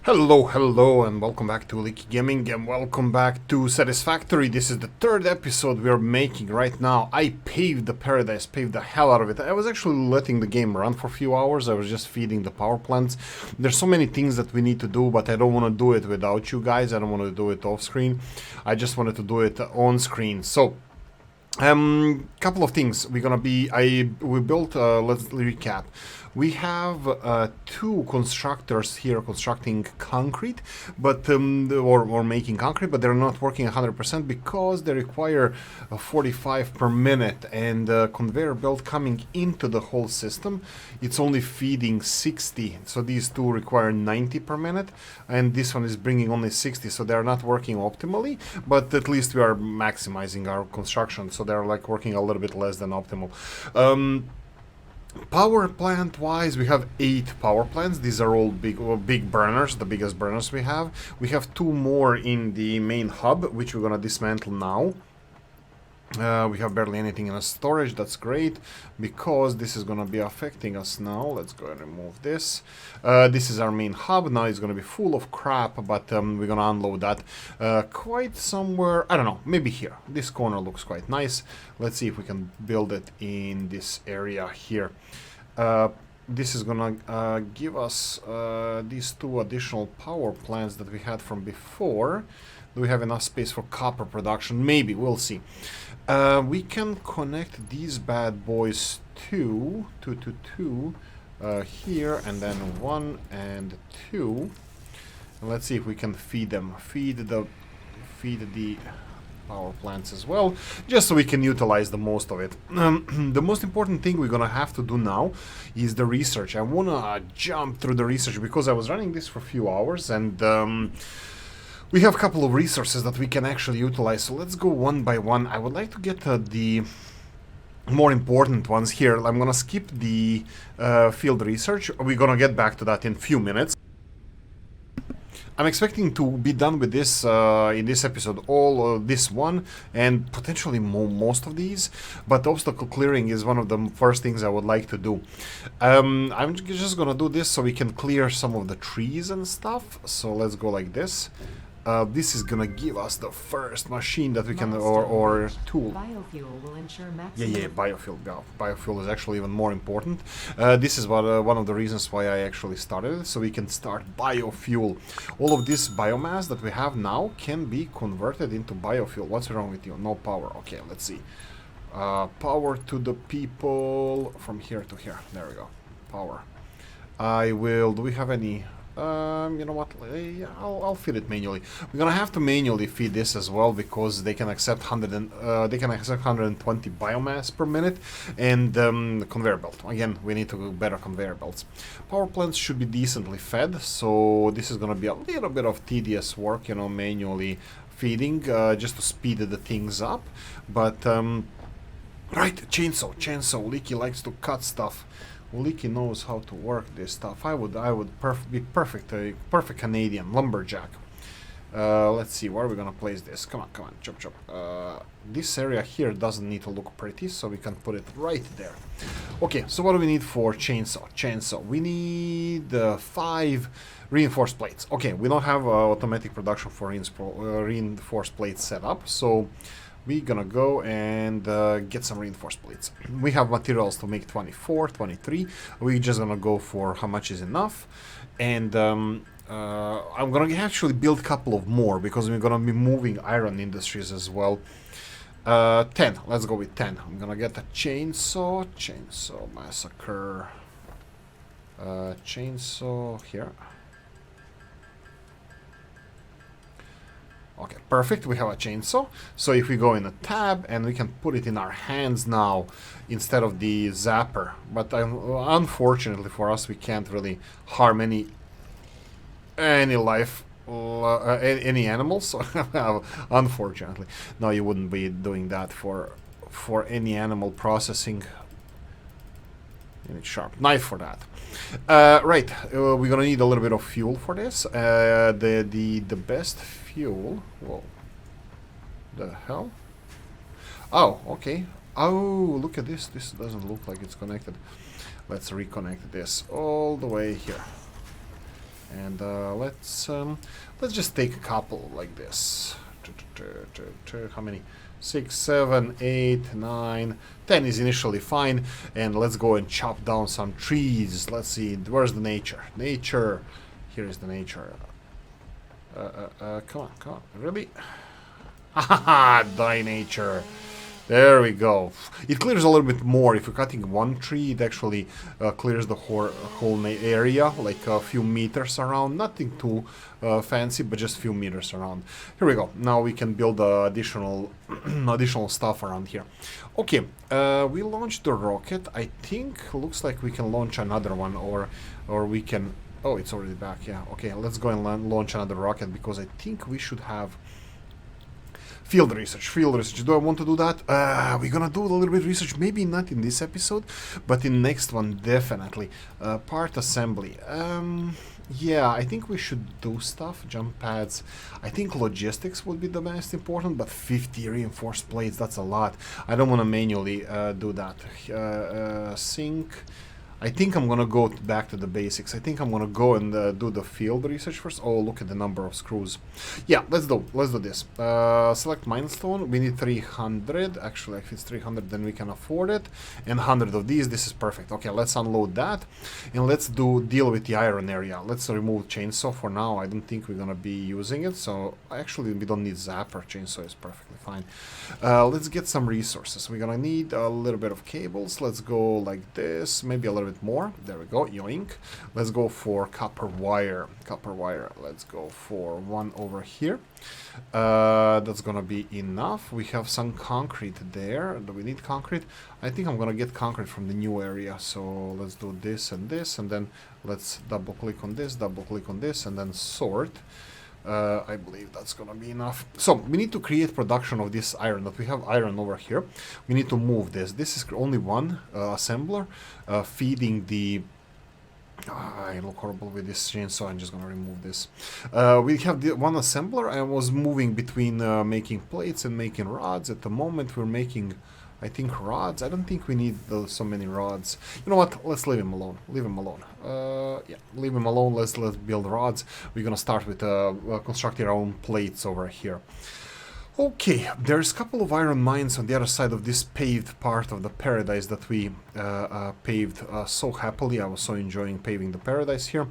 Hello, and welcome back to Oolykee Gaming, and welcome back to Satisfactory. This is the third episode we are making right now. I paved the paradise, paved the hell out of it. I was actually letting the game run for a few hours. I was just feeding the power plants. There's so many things that we need to do, but I don't want to do it without you guys. I don't want to do it off screen. I just wanted to do it on screen. So, couple of things. We built, let's recap. We have two constructors here constructing concrete, but or making concrete, but they're not working 100% because they require 45 per minute, and conveyor belt coming into the whole system, it's only feeding 60. So these two require 90 per minute, and this one is bringing only 60. So they're not working optimally, but at least we are maximizing our construction. So they're like working a little bit less than optimal. Power plant wise, we have 8 power plants. These are all big burners, the biggest burners we have. We have 2 more in the main hub, which we're gonna dismantle now. We have barely anything in a storage. That's great, because this is gonna be affecting us now. Let's go and remove this. This is our main hub. Now it's gonna be full of crap, but we're gonna unload that quite somewhere. I don't know, maybe here. This corner looks quite nice. Let's see if we can build it in this area here. This is gonna give us these 2 additional power plants that we had from before. Do we have enough space for copper production? Maybe, we'll see. We can connect these bad boys to here, and then 1 and 2. And let's see if we can feed them. Feed the power plants as well, just so we can utilize the most of it. The most important thing we're gonna have to do now is the research. I wanna jump through the research because I was running this for a few hours, and we have a couple of resources that we can actually utilize. So let's go one by one. I would like to get the more important ones here. I'm gonna skip the field research. We're gonna get back to that in a few minutes. I'm expecting to be done with this in this episode, all this one, and potentially most of these, but obstacle clearing is one of the first things I would like to do. I'm just gonna do this so we can clear some of the trees and stuff. So let's go like this. This is gonna give us the first machine that we can, or tool. Biofuel will ensure maximum. Yeah, biofuel. Biofuel is actually even more important. This is one of the reasons why I actually started it, so we can start biofuel. All of this biomass that we have now can be converted into biofuel. What's wrong with you? No power. Okay, let's see. Power to the people from here to here. There we go. Power. Do we have any? You know what? I'll feed it manually. We're gonna have to manually feed this as well, because they can accept 120 biomass per minute, and the conveyor belt. Again, we need to do better conveyor belts. Power plants should be decently fed, so this is gonna be a little bit of tedious work, you know, manually feeding, just to speed the things up. But right, chainsaw. Oolykee likes to cut stuff. Oolykee knows how to work this stuff. I would be perfect, a perfect Canadian lumberjack. Let's see, where are we gonna place this? Come on, chop. This area here doesn't need to look pretty, so we can put it right there. Okay, so what do we need for chainsaw? We need 5 reinforced plates. Okay, we don't have automatic production for reinforced plates set up, so we're gonna go and get some reinforced plates. We have materials to make 24, 23. We're just gonna go for how much is enough. And I'm gonna actually build a couple of more, because we're gonna be moving iron industries as well. 10. Let's go with 10. I'm gonna get a chainsaw massacre. Chainsaw here. Okay, perfect, we have a chainsaw. So if we go in a tab, and we can put it in our hands now instead of the zapper. But unfortunately for us, we can't really harm any life, any animals. So unfortunately, no, you wouldn't be doing that for any animal processing. You need sharp knife for that. Right, we're gonna need a little bit of fuel for this. The best fuel. Whoa. The hell? Oh, okay. Oh, look at this. This doesn't look like it's connected. Let's reconnect this all the way here. And let's just take a couple like this. How many? 6, 7, 8, 9, 10 is initially fine. And let's go and chop down some trees. Let's see, where's the nature? Nature. Here is the nature. Come on, really? Haha, die nature. There we go. It clears a little bit more. If you're cutting one tree, it actually clears the whole area, like a few meters around. Nothing too fancy, but just a few meters around. Here we go. Now we can build additional additional stuff around here. Okay, we launched the rocket. I think looks like we can launch another one, or we can. Oh, it's already back. Yeah. Okay, let's go and launch another rocket because I think we should have. Field research. Do I want to do that? We're gonna do a little bit of research, maybe not in this episode, but in next one, definitely. Part assembly. Yeah, I think we should do stuff. Jump pads. I think logistics would be the most important, but 50 reinforced plates, that's a lot. I don't want to manually do that. Sync. I think I'm gonna go back to the basics. I think I'm gonna go and do the field research first. Oh, look at the number of screws. Yeah, let's do this. Select milestone. We need 300. Actually, if it's 300, then we can afford it. And 100 of these. This is perfect. Okay, let's unload that, and let's deal with the iron area. Let's remove chainsaw for now. I don't think we're gonna be using it. So actually, we don't need zapper. Chainsaw is perfectly fine. Let's get some resources. We're gonna need a little bit of cables. Let's go like this. Maybe a little bit more. There we go. Yoink. Let's go for copper wire. Let's go for one over here. That's gonna be enough. We have some concrete there. Do we need concrete? I think I'm gonna get concrete from the new area. So let's do this, and then let's double click on this, and then sort. I believe that's gonna be enough. So we need to create production of this iron. That we have iron over here. We need to move this. This is only one assembler feeding the. I look horrible with this chainsaw. I'm just gonna remove this. We have the one assembler. I was moving between making plates and making rods. At the moment, we're making. I think rods. I don't think we need so many rods. You know what? Let's leave him alone. Yeah, leave him alone. Let's build rods. We're gonna start with constructing our own plates over here. Okay, there's a couple of iron mines on the other side of this paved part of the paradise that we paved so happily. I was so enjoying paving the paradise here.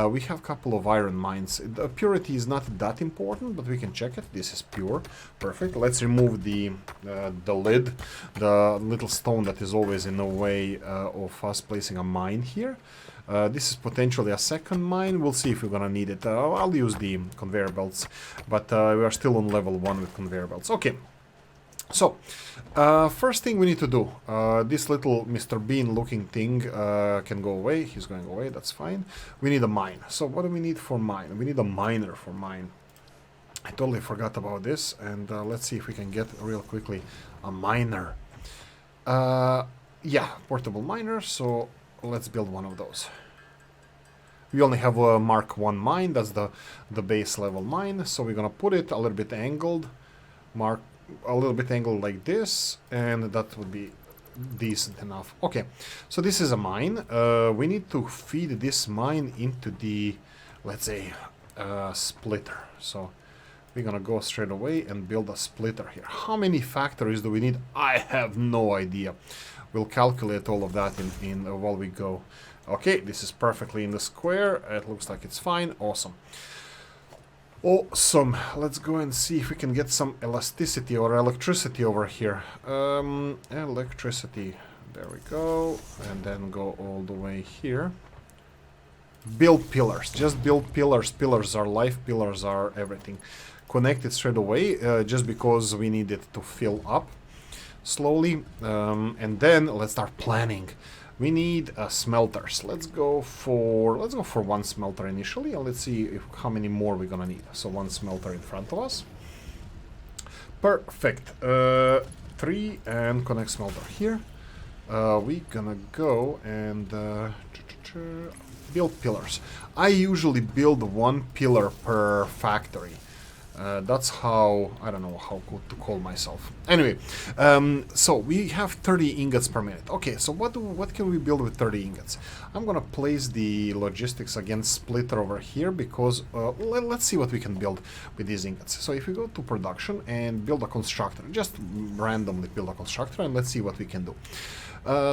We have a couple of iron mines. The purity is not that important, but we can check it. This is pure. Perfect. Let's remove the lid, the little stone that is always in the way of us placing a mine here. This is potentially a second mine. We'll see if we're gonna need it. I'll use the conveyor belts, but we are still on level 1 with conveyor belts. Okay, so first thing we need to do, this little Mr. Bean looking thing can go away. He's going away, that's fine. We need a mine. So what do we need for mine? We need a miner for mine. I totally forgot about this, and let's see if we can get real quickly a miner. Yeah, portable miner, so let's build one of those. We only have a Mark 1 mine, that's the base level mine, so we're gonna put it a little bit angled, like this, and that would be decent enough. Okay, so this is a mine. We need to feed this mine into the, let's say, splitter. So we're gonna go straight away and build a splitter here. How many factories do we need? I have no idea. We'll calculate all of that in while we go. Okay, this is perfectly in the square. It looks like it's fine. Awesome. Awesome. Let's go and see if we can get some elasticity or electricity over here. Electricity. There we go. And then go all the way here. Build pillars. Just build pillars. Pillars are life. Pillars are everything. Connect it straight away, just because we need it to fill up slowly. And then let's start planning. We need smelters. Let's go for one smelter initially, and let's see how many more we're gonna need. So one smelter in front of us. Perfect. 3 and connect smelter here. We're gonna go and build pillars. I usually build one pillar per factory. That's how, I don't know how to call myself. Anyway, so we have 30 ingots per minute. Okay, so what can we build with 30 ingots? I'm gonna place the logistics against splitter over here because let's see what we can build with these ingots. So if we go to production and build a constructor, just randomly build a constructor, and let's see what we can do.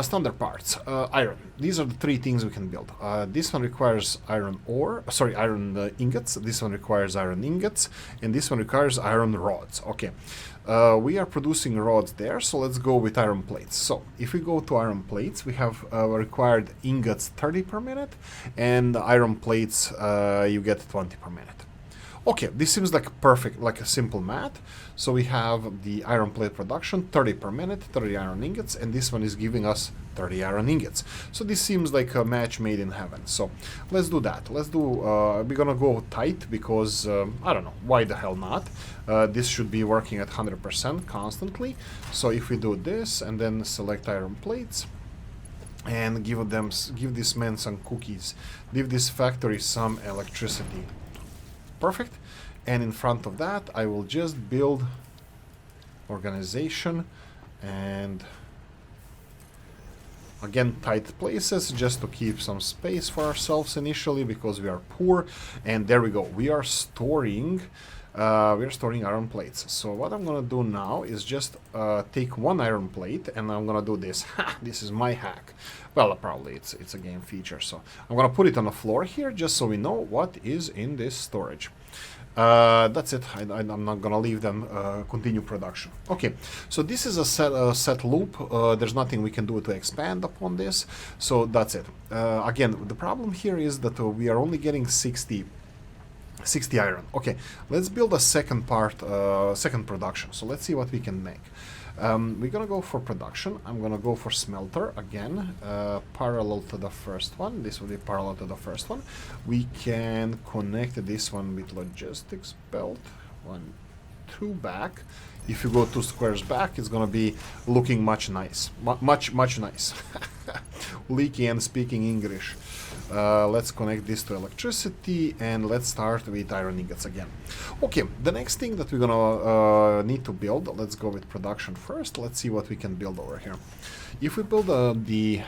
Standard parts, iron. These are the three things we can build. This one requires iron ore, sorry, iron ingots. This one requires iron ingots, and this one requires iron rods. Okay, we are producing rods there, so let's go with iron plates. So if we go to iron plates, we have required ingots 30 per minute, and iron plates you get 20 per minute. Okay, this seems like perfect, like a simple math. So we have the iron plate production, 30 per minute, 30 iron ingots, and this one is giving us 30 iron ingots. So this seems like a match made in heaven. So let's do that. Let's do, we're gonna go tight because, I don't know, why the hell not? This should be working at 100% constantly. So if we do this and then select iron plates, and give this man some cookies, give this factory some electricity. Perfect. And in front of that I will just build organization and again tight places just to keep some space for ourselves initially because we are poor. And there we go, we are storing iron plates. So what I'm gonna do now is just take one iron plate and I'm gonna do this. Ha! This is my hack. Well, probably it's a game feature. So I'm gonna put it on the floor here just so we know what is in this storage. That's it. I'm not gonna leave them continue production. Okay, so this is a set loop. There's nothing we can do to expand upon this. So that's it. Again, the problem here is that we are only getting 60 iron. Okay, let's build a second production. So let's see what we can make. We're gonna go for production. I'm gonna go for smelter again, parallel to the first one. This will be parallel to the first one. We can connect this one with logistics belt. 1, 2 back. If you go 2 squares back, it's gonna be looking much nice. Much nice. Leaky and speaking English. Let's connect this to electricity and let's start with iron ingots again. Okay, the next thing that we're gonna need to build, let's go with production first. Let's see what we can build over here. If we build the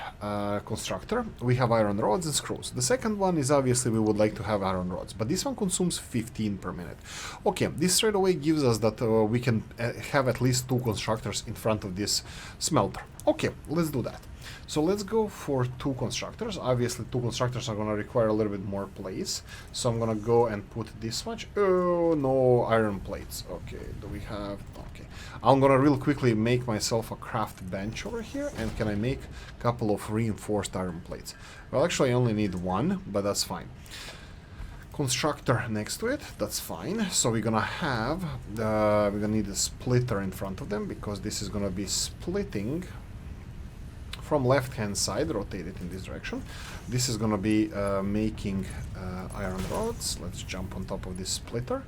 constructor, we have iron rods and screws. The second one is obviously we would like to have iron rods, but this one consumes 15 per minute. Okay, this straight away gives us that we can have at least 2 constructors in front of this smelter. Okay, let's do that. So let's go for 2 constructors. Obviously 2 constructors are going to require a little bit more place. So I'm going to go and put this much. Oh, no iron plates. Okay, do we have... Okay. I'm going to real quickly make myself a craft bench over here. And can I make a couple of reinforced iron plates? Well, actually I only need 1, but that's fine. Constructor next to it, that's fine. So we're gonna have we're gonna need a splitter in front of them because this is gonna be splitting from left hand side, rotate it in this direction. This is gonna be making iron rods. Let's jump on top of this splitter,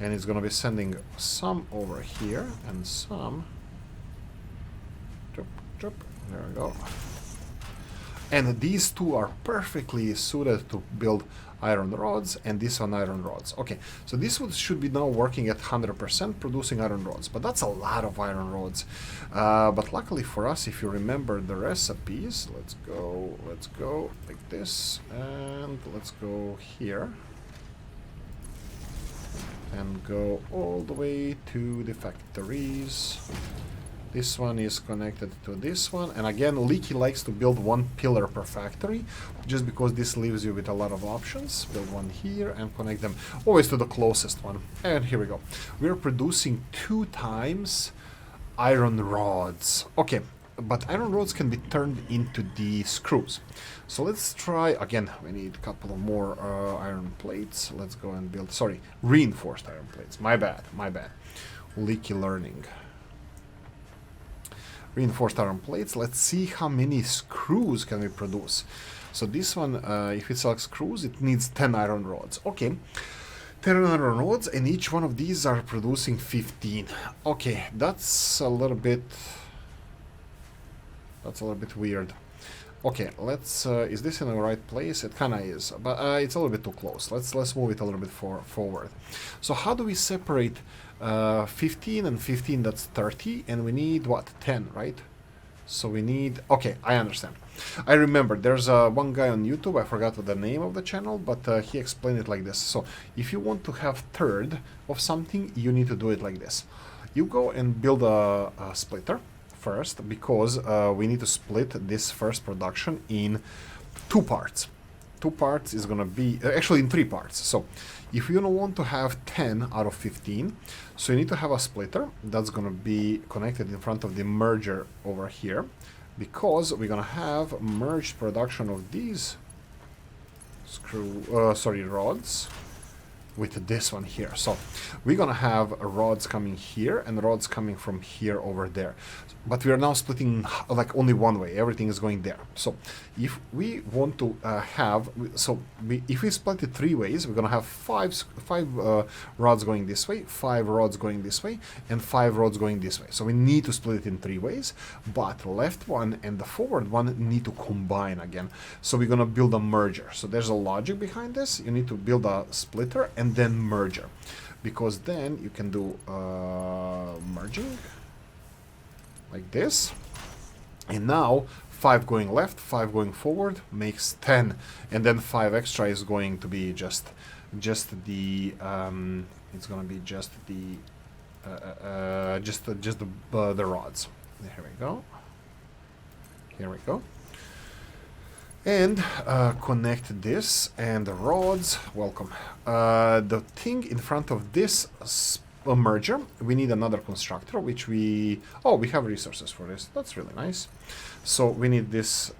and it's gonna be sending some over here and some there we go. And these 2 are perfectly suited to build iron rods, and this one iron rods. Okay, so this should be now working at 100% producing iron rods, but that's a lot of iron rods. But luckily for us, if you remember the recipes, let's go like this, and let's go here and go all the way to the factories. This one is connected to this one, and again, Oolykee likes to build 1 pillar per factory, just because this leaves you with a lot of options. Build 1 here and connect them always to the closest one. And here we go. We're producing 2 times iron rods. Okay, but iron rods can be turned into the screws. So let's try, again, we need a couple of more iron plates. Let's go and build, sorry, reinforced iron plates. My bad. Oolykee learning. Reinforced iron plates. Let's see how many screws can we produce. So this one, if it selects screws, it needs 10 iron rods. Okay, 10 iron rods, and each one of these are producing 15. Okay, that's a little bit weird. Okay, let's. Is this in the right place? It kind of is, but it's a little bit too close. Let's move it a little bit forward. So how do we separate 15 and 15? That's 30, and we need what, 10, right? So we need. Okay, I understand. I remember. There's one guy on YouTube. I forgot what the name of the channel, but he explained it like this. So if you want to have third of something, you need to do it like this. You go and build a splitter first, because we need to split this first production in 2 parts. 2 parts is gonna be actually in 3 parts. So if you don't want to have 10 out of 15, so you need to have a splitter that's gonna be connected in front of the merger over here, because we're gonna have merged production of these rods with this one here. So we're gonna have rods coming here and rods coming from here over there, but we are now splitting like only one way. Everything is going there. So if we want to if we split it 3 ways, we're gonna have five rods going this way, 5 rods going this way, and 5 rods going this way. So we need to split it in 3 ways, but the left one and the forward one need to combine again. So we're gonna build a merger. So there's a logic behind this. You need to build a splitter and then merger, because then you can do merging like this, and now 5 going left, 5 going forward makes 10, and then 5 extra is going to be just the it's gonna be just the rods. Here we go. Here we go. And connect this and the rods. Welcome. The thing in front of this merger, we need another constructor, which we have resources for this. That's really nice. So we need this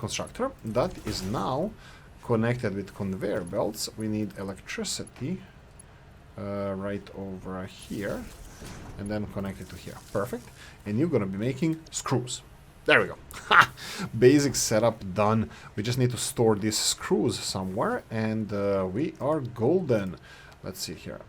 constructor that is now connected with conveyor belts. We need electricity right over here, and then connect it to here. Perfect. And you're gonna be making screws. There we go. Basic setup done. We just need to store these screws somewhere, and we are golden. Let's see here.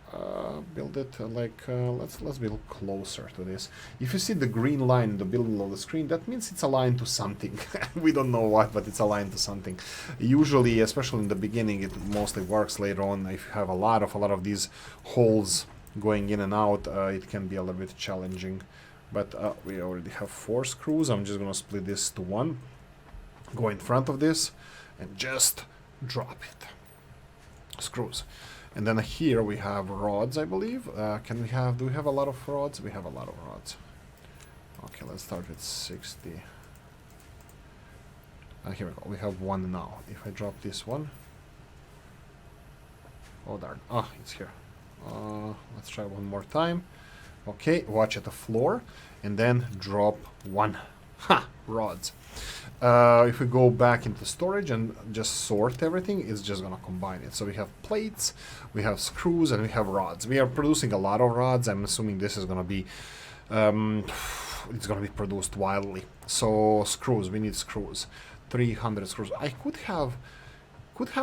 Build it let's build closer to this. If you see the green line in the middle of the screen, that means it's aligned to something. We don't know what, but it's aligned to something. Usually, especially in the beginning, it mostly works. Later on, if you have a lot of these holes going in and out, it can be a little bit challenging. But we already have 4 screws. I'm just gonna split this to 1, go in front of this, and just drop it. Screws. And then here we have rods, I believe. Do we have a lot of rods? We have a lot of rods. Okay, let's start with 60. Here we go. We have 1 now. If I drop this one. Oh darn. Ah, it's here. Let's try one more time. Okay, watch at the floor, and then drop 1. Ha! Rods. If we go back into storage and just sort everything, it's just gonna combine it. So we have plates, we have screws, and we have rods. We are producing a lot of rods. I'm assuming this is gonna be it's gonna be produced wildly. So screws, we need screws. 300 screws. I could have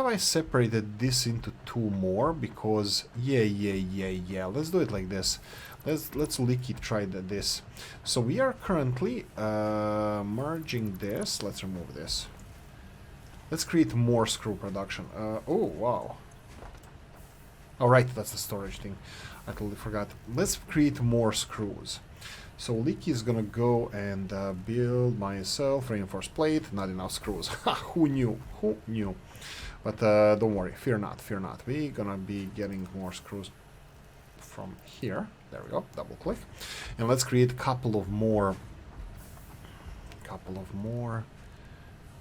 I separated this into 2 more, because yeah, let's do it like this. Let's Oolykee try this. So we are currently merging this. Let's remove this. Let's create more screw production. Oh wow. All right, that's the storage thing. I totally forgot. Let's create more screws. So Oolykee is gonna go and build myself reinforced plate. Not enough screws. Who knew? Who knew? But don't worry, fear not, fear not. We're gonna be getting more screws from here. There we go, double click. And let's create a couple of more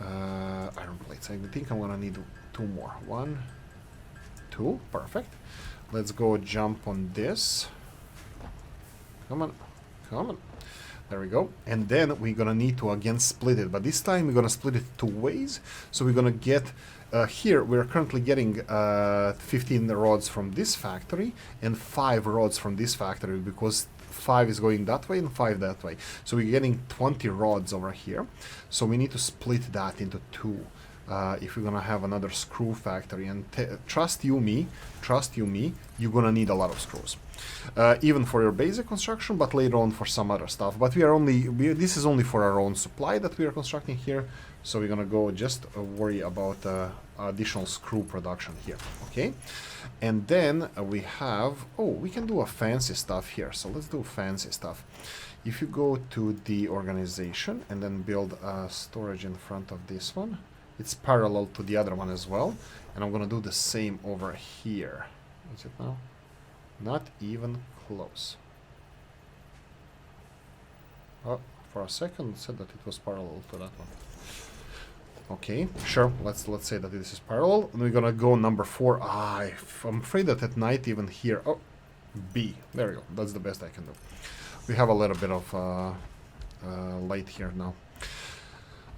iron plates. I think I'm gonna need 2 more. 1, 2, perfect. Let's go jump on this. Come on, come on. There we go. And then we're gonna need to again split it, but this time we're gonna split it 2 ways. So we're gonna get here we're currently getting 15 rods from this factory and 5 rods from this factory, because 5 is going that way and 5 that way. So we're getting 20 rods over here. So we need to split that into 2 if we're gonna have another screw factory. And trust you me, you're gonna need a lot of screws. Even for your basic construction, but later on for some other stuff. But this is only for our own supply that we are constructing here. So we're gonna go just worry about additional screw production here, okay? And then we have, we can do a fancy stuff here. So let's do fancy stuff. If you go to the organization and then build a storage in front of this one, it's parallel to the other one as well. And I'm gonna do the same over here. Is it now? Not even close. Oh, for a second it said that it was parallel to that one. Okay, sure, let's say that this is parallel. And we're gonna go number 4. I'm afraid that at night even here... Oh, B. There we go. That's the best I can do. We have a little bit of light here now.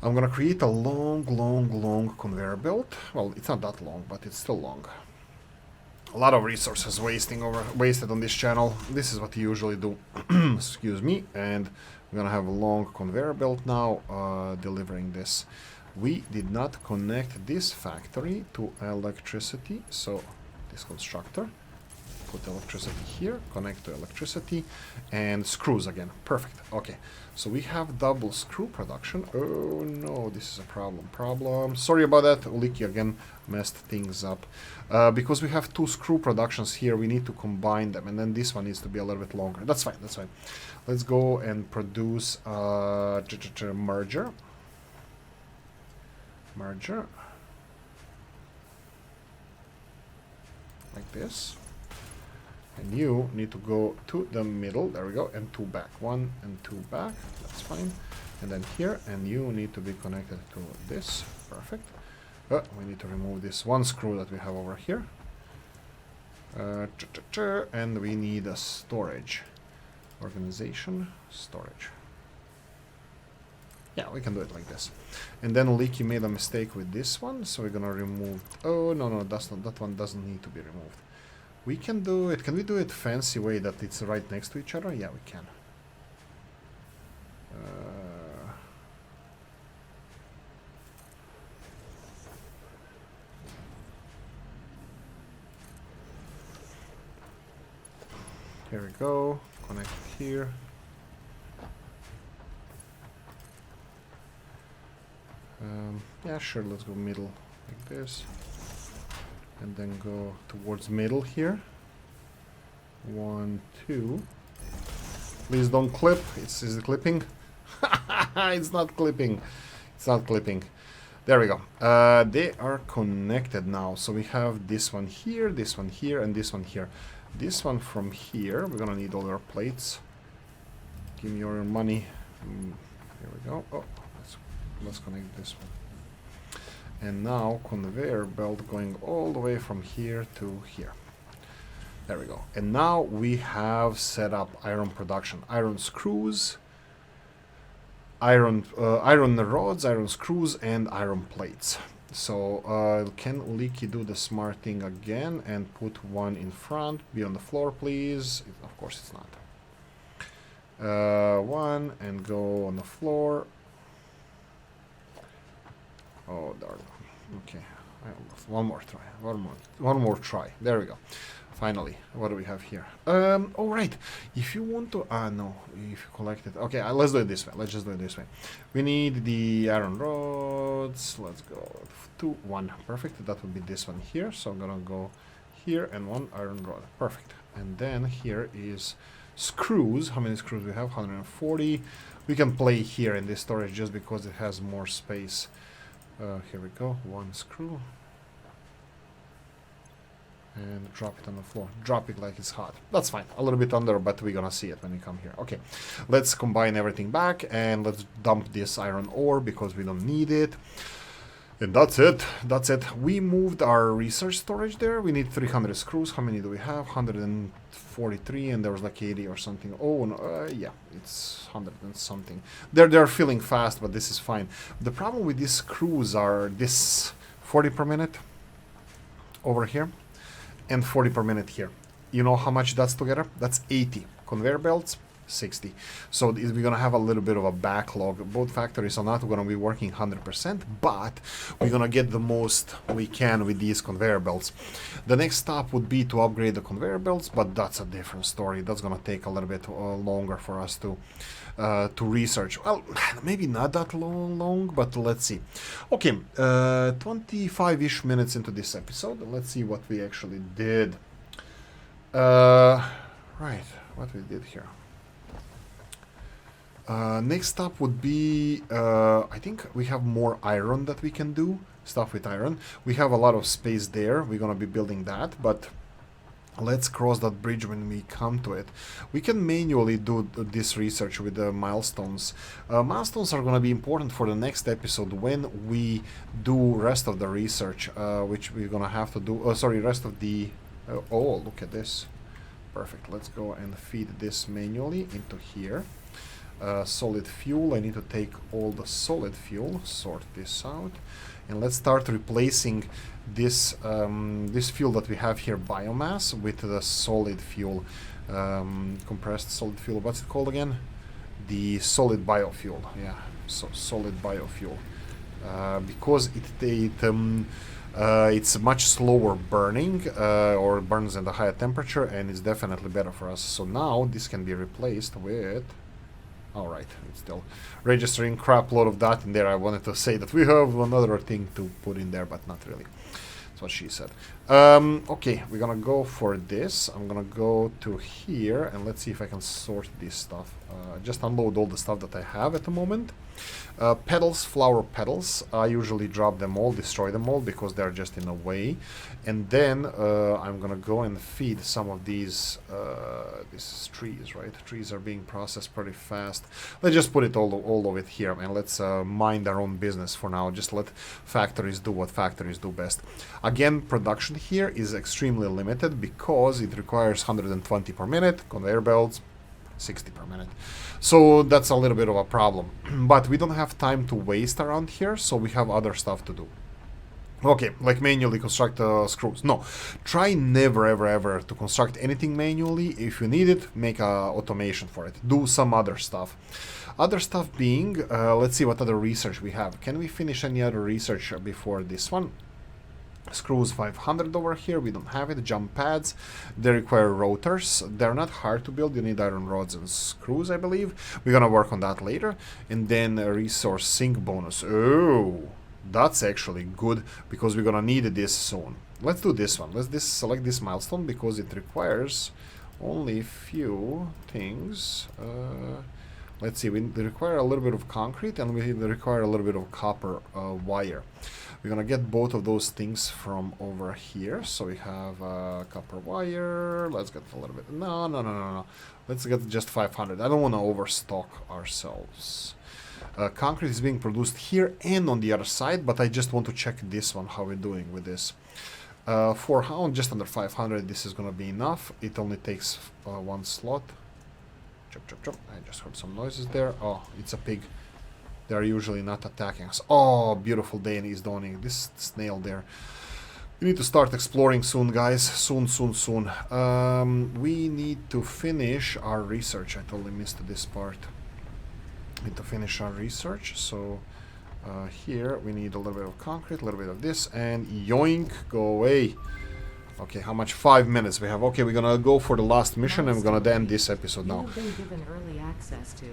I'm gonna create a long conveyor belt. Well, it's not that long, but it's still long. A lot of resources wasted on this channel. This is what you usually do. Excuse me. And we're gonna have a long conveyor belt now, delivering this. We did not connect this factory to electricity, so this constructor, put electricity here, connect to electricity, and screws again. Perfect. Okay, so we have double screw production. Oh no, this is a problem. Sorry about that. Oolykee again messed things up. Because we have 2 screw productions here, we need to combine them, and then this one needs to be a little bit longer. That's fine, that's fine. Let's go and produce merger. Like this. And you need to go to the middle, there we go, and 2 back. 1 and 2 back, that's fine. And then here, and you need to be connected to this, perfect. We need to remove this 1 screw that we have over here. And we need a storage. Organization, storage. Yeah, we can do it like this. And then Oolykee made a mistake with this one, so we're gonna remove... Oh, no, that's not, that one doesn't need to be removed. We can do it... Can we do it fancy way that it's right next to each other? Yeah, we can. Here we go. Connect here. Yeah, sure, let's go middle like this. And then go towards middle here. 1, 2. Please don't clip. Is it clipping? It's not clipping. It's not clipping. There we go. They are connected now. So we have this one here, and this one here. This one from here, we're gonna need all our plates. Give me your money. Here we go. Oh, let's connect this one. And now conveyor belt going all the way from here to here. There we go. And now we have set up iron production. Iron screws, iron rods, iron screws, and iron plates. So can Oolykee do the smart thing again and put 1 in front? Be on the floor, please. Of course it's not. 1 and go on the floor. Oh, darn. Okay. One more try. There we go. Finally. What do we have here? Oh, right. If you want to... no. If you collect it... Okay, let's do it this way. Let's just do it this way. We need the iron rods. Let's go to 1. Perfect. That would be this one here. So I'm gonna go here and 1 iron rod. Perfect. And then here is screws. How many screws we have? 140. We can play here in this storage just because it has more space. Here we go. 1 screw. And drop it on the floor. Drop it like it's hot. That's fine. A little bit under, but we're gonna see it when we come here. Okay. Let's combine everything back and let's dump this iron ore because we don't need it. And that's it. That's it. We moved our research storage there. We need 300 screws. How many do we have? 143, and there was like 80 or something. Oh, no, yeah, it's 100 and something. They're filling fast, but this is fine. The problem with these screws are this 40 per minute over here and 40 per minute here. You know how much that's together? That's 80 conveyor belts, 60. So we're gonna have a little bit of a backlog. Both factories are not gonna be working 100%, but we're gonna get the most we can with these conveyor belts. The next stop would be to upgrade the conveyor belts, but that's a different story. That's gonna take a little bit longer for us to research. Well, maybe not that long, but let's see. Okay, 25-ish minutes into this episode. Let's see what we actually did. Right, what we did here. Next up would be, I think we have more iron that we can do, stuff with iron. We have a lot of space there, we're gonna be building that, but let's cross that bridge when we come to it. We can manually do this research with the milestones. Milestones are gonna be important for the next episode when we do rest of the research, which we're gonna have to do, rest of the, oh, look at this. Perfect, let's go and feed this manually into here. Solid fuel, I need to take all the solid fuel, sort this out, and let's start replacing this this fuel that we have here, biomass, with the solid fuel, compressed solid fuel. What's it called again? The solid biofuel. Yeah, so solid biofuel, because it's much slower burning, or burns at a higher temperature, and it's definitely better for us. So now this can be replaced with. Alright, it's still registering crap load of that in there. I wanted to say that we have another thing to put in there, but not really. That's what she said. Okay, we're gonna go for this. I'm gonna go to here and let's see if I can sort this stuff. Just unload all the stuff that I have at the moment. Petals, flower petals, I usually drop them all, destroy them all because they're just in the way. And then I'm gonna go and feed some of these trees, right? Trees are being processed pretty fast. Let's just put it all of it here and let's mind our own business for now. Just let factories do what factories do best. Again, production here is extremely limited because it requires 120 per minute, conveyor belts, 60 per minute. So that's a little bit of a problem. But we don't have time to waste around here, so we have other stuff to do. Okay, like manually construct screws. No, try never ever to construct anything manually. If you need it, make a automation for it. Do some other stuff. Other stuff being, let's see what other research we have. Can we finish any other research before this one? Screws 500 over here, we don't have it. Jump pads, they require rotors. They're not hard to build, you need iron rods and screws, I believe. We're gonna work on that later. And then a resource sink bonus. Oh, that's actually good because we're gonna need this soon. Let's do this one. Let's select this milestone because it requires only a few things. Let's see, we require a little bit of concrete and we require a little bit of copper wire. We're gonna get both of those things from over here. So we have copper wire. Let's get a little bit. No. Let's get just 500. I don't want to overstock ourselves. Concrete is being produced here and on the other side, but I just want to check this one, how we're doing with this. For how just under 500, this is gonna be enough. It only takes one slot. Chop. I just heard some noises there. Oh, it's a pig. They're usually not attacking us. Oh, beautiful day is dawning. This snail there. We need to start exploring soon, guys. Soon. We need to finish our research. I totally missed this part. Need to finish our research. So here we need a little bit of concrete, a little bit of this, and yoink, go away. Okay, how much? 5 minutes we have. Okay, we're gonna go for the last mission and we're gonna end this episode now. You have been given early access to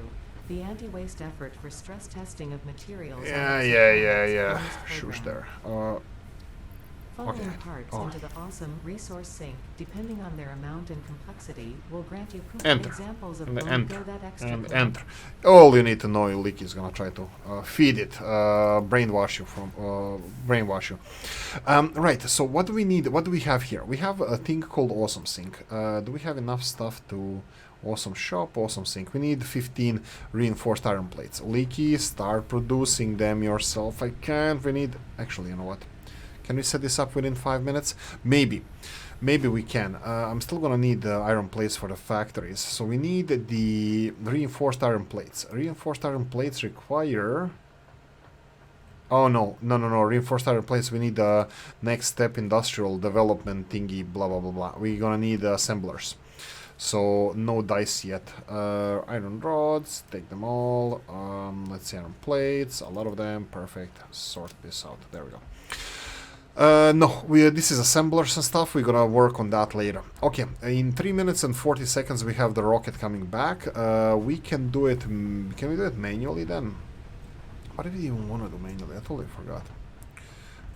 the anti-waste effort for stress testing of materials. Yeah. Shush there. Following parts into the awesome resource sink, depending on their amount and complexity, will grant you examples of enter. that extra And enter. All you need to know, Oolykee is gonna try to feed it, brainwash you. Right. So what do we need? What do we have here? We have a thing called Awesome Sink. Do we have enough stuff to? Awesome shop, awesome sink. We need 15 reinforced iron plates. Oolykee, start producing them yourself. I can't. We need. Actually, you know what? Can we set this up within 5 minutes? Maybe we can. I'm still gonna need the iron plates for the factories. So we need the reinforced iron plates. Reinforced iron plates require... Oh, no. Reinforced iron plates. We need the next step industrial development thingy, blah, blah, blah, blah. We're gonna need assemblers. So no dice yet. Iron rods, take them all. Let's see, iron plates, a lot of them. Perfect. Sort this out. There we go. No, this is assemblers and stuff. We're gonna work on that later. Okay, in 3 minutes and 40 seconds we have the rocket coming back. We can do it. Can we do it manually then? What did we even want to do manually? I totally forgot.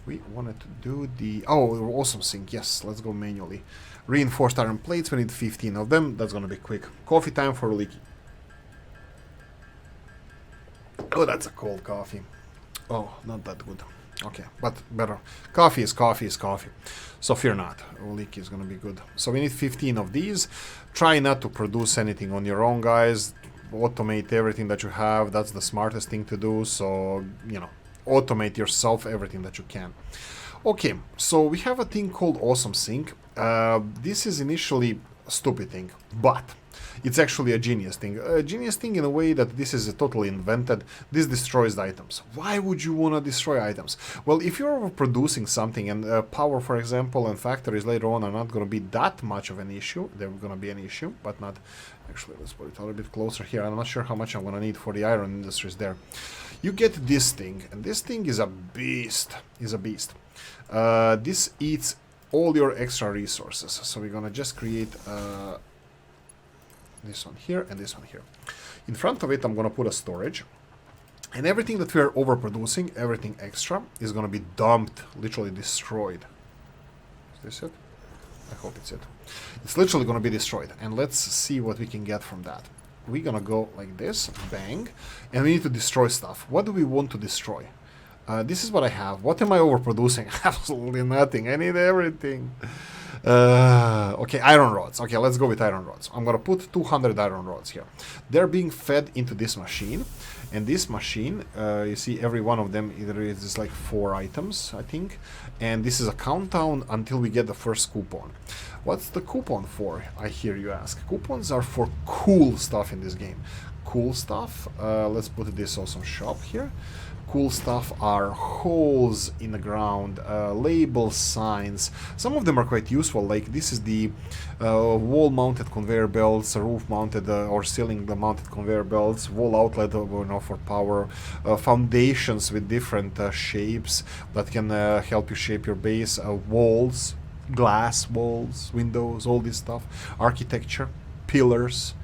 We wanted to do the... Oh, awesome sync. Yes, let's go manually. Reinforced iron plates. We need 15 of them. That's gonna be quick. Coffee time for Oolykee. Oh, that's a cold coffee. Oh, not that good. Okay, but better. Coffee is coffee is coffee. So fear not. Oolykee is gonna be good. So we need 15 of these. Try not to produce anything on your own, guys. Automate everything that you have. That's the smartest thing to do. So, you know, automate yourself everything that you can. Okay, so we have a thing called Awesome Sync. This is initially a stupid thing, but it's actually a genius thing. A genius thing in a way that this is totally invented. This destroys the items. Why would you want to destroy items? Well, if you're overproducing something and power, for example, and factories later on are not going to be that much of an issue. They're going to be an issue, but not... Actually, let's put it a little bit closer here. I'm not sure how much I'm going to need for the iron industries there. You get this thing, and this thing is a beast. This eats all your extra resources. So we're going to just create... this one here and this one here. In front of it, I'm going to put a storage. And everything that we're overproducing, everything extra, is going to be dumped, literally destroyed. Is this it? I hope it's it. It's literally going to be destroyed. And let's see what we can get from that. We're going to go like this, bang. And we need to destroy stuff. What do we want to destroy? This is what I have. What am I overproducing? Absolutely nothing. I need everything. Okay, iron rods. Okay, let's go with iron rods. I'm gonna put 200 iron rods here. They're being fed into this machine, and this machine, you see every one of them, either is like 4 items, I think, and this is a countdown until we get the first coupon. What's the coupon for, I hear you ask? Coupons are for cool stuff in this game. Cool stuff, let's put this awesome shop here. Cool stuff are holes in the ground, label signs. Some of them are quite useful, like this is the wall-mounted conveyor belts, roof-mounted or ceiling-mounted conveyor belts, wall outlet for power, foundations with different shapes that can help you shape your base, walls, glass walls, windows, all this stuff, architecture, pillars,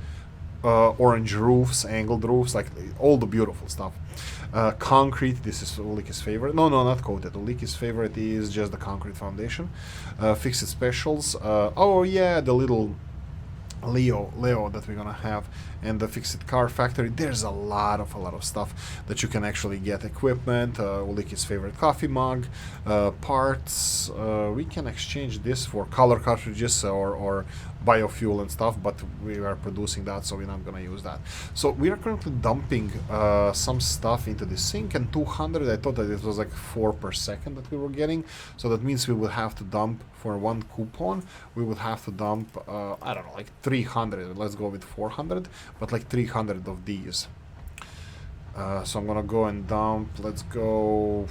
orange roofs, angled roofs, like all the beautiful stuff. Concrete, this is Oolykee's favorite. No, not coated. Oolykee's favorite is just the concrete foundation. Fixed specials. Oh yeah, the little Leo that we're gonna have, and the fixed car factory. There's a lot of stuff that you can actually get. Equipment, Oolykee's favorite coffee mug, parts. We can exchange this for color cartridges or biofuel and stuff, but we are producing that, so we're not gonna use that. So we are currently dumping some stuff into the sink, and 200, I thought that it was like 4 per second that we were getting, so that means we will have to dump for 1 coupon, we would have to dump, I don't know, like 300, let's go with 400, but like 300 of these. So I'm gonna go and dump, let's go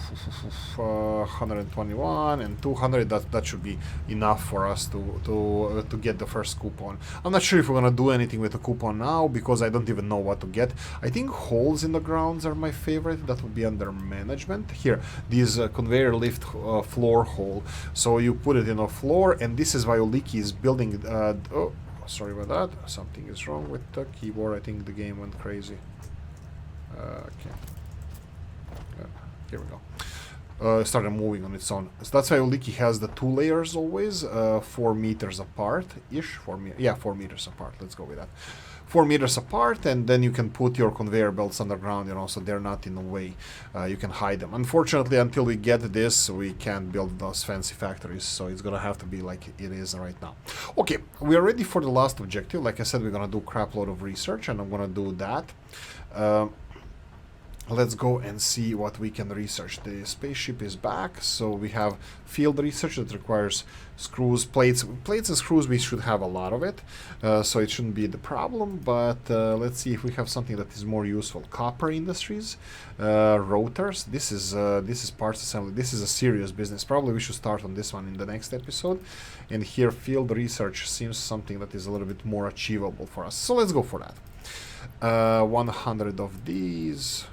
121 and 200, that should be enough for us to get the first coupon. I'm not sure if we're gonna do anything with the coupon now, because I don't even know what to get. I think holes in the grounds are my favorite, that would be under management. Here, this conveyor lift floor hole, so you put it in a floor, and this is why Oolykee is building, oh, sorry about that, something is wrong with the keyboard, I think the game went crazy. Okay. Here we go. Started moving on its own. So that's why Oolykee has the 2 layers always, 4 meters apart-ish. 4 meters apart. Let's go with that. 4 meters apart, and then you can put your conveyor belts underground, you know, so they're not in the way. You can hide them. Unfortunately, until we get this, we can't build those fancy factories, so it's gonna have to be like it is right now. Okay, we are ready for the last objective. Like I said, we're gonna do crap load of research, and I'm gonna do that. let's go and see what we can research. The spaceship is back, so we have field research that requires screws, plates and screws. We should have a lot of it, so it shouldn't be the problem, but let's see if we have something that is more useful. Copper industries, rotors. This is parts assembly. This is a serious business. Probably we should start on this one in the next episode. And here field research seems something that is a little bit more achievable for us, so let's go for that. 100 of these.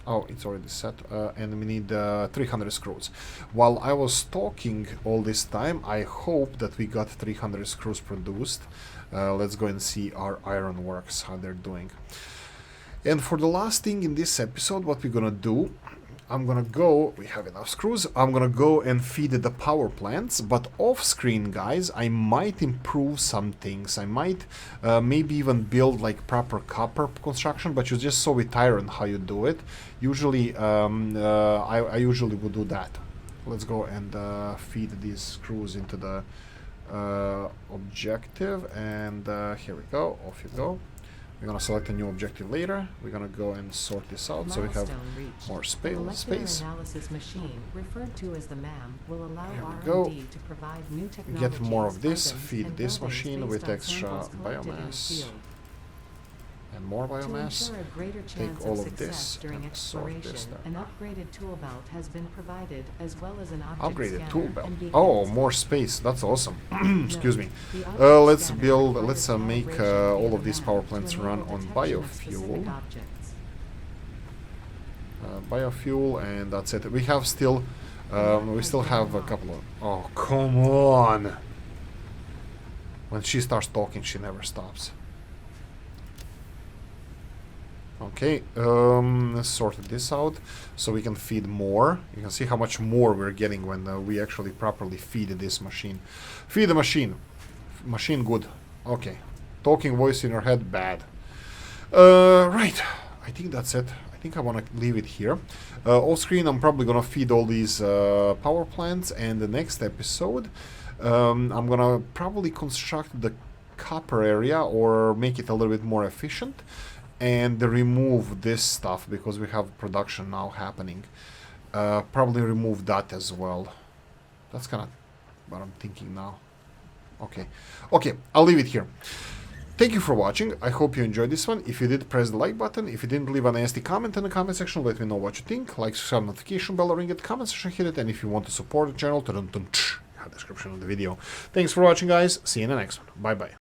Oh, it's already set, and we need 300 screws. While I was talking all this time, I hope that we got 300 screws produced. Let's go and see our ironworks, how they're doing. And for the last thing in this episode, what we're gonna do, I'm gonna go, we have enough screws, I'm gonna go and feed the power plants, but off screen, guys, I might improve some things. I might maybe even build like proper copper construction, but you just saw with iron how you do it. Usually, I usually would do that. Let's go and feed these screws into the objective, and here we go, off you go. We're gonna select a new objective later. We're gonna go and sort this out so we have more space. Analysis machine, referred to as the MAM, will allow R&D to provide new get more of this, feed this machine with extra biomass. And more biomass. Take all of this and sort this down. An upgraded tool belt has been provided, as well as an upgraded tool belt. Oh, more space. That's awesome. Excuse me. Let's make all of these power plants run on biofuel. Biofuel, and that's it. We have still, we still have a couple of. Oh, come on! When she starts talking, she never stops. Okay, let's sort this out so we can feed more. You can see how much more we're getting when we actually properly feed this machine. Feed the machine. Machine good. Okay. Talking voice in your head, bad. Right. I think that's it. I think I want to leave it here. Off screen, I'm probably going to feed all these power plants, and the next episode, I'm going to probably construct the copper area or make it a little bit more efficient. And remove this stuff because we have production now happening. Probably remove that as well. That's kind of what I'm thinking now. Okay. Okay, I'll leave it here. Thank you for watching. I hope you enjoyed this one. If you did, press the like button. If you didn't, leave a nasty comment in the comment section. Let me know what you think. Like, subscribe, notification bell, ring it, comment section, hit it. And if you want to support the channel, have the description of the video. Thanks for watching, guys. See you in the next one. Bye-bye.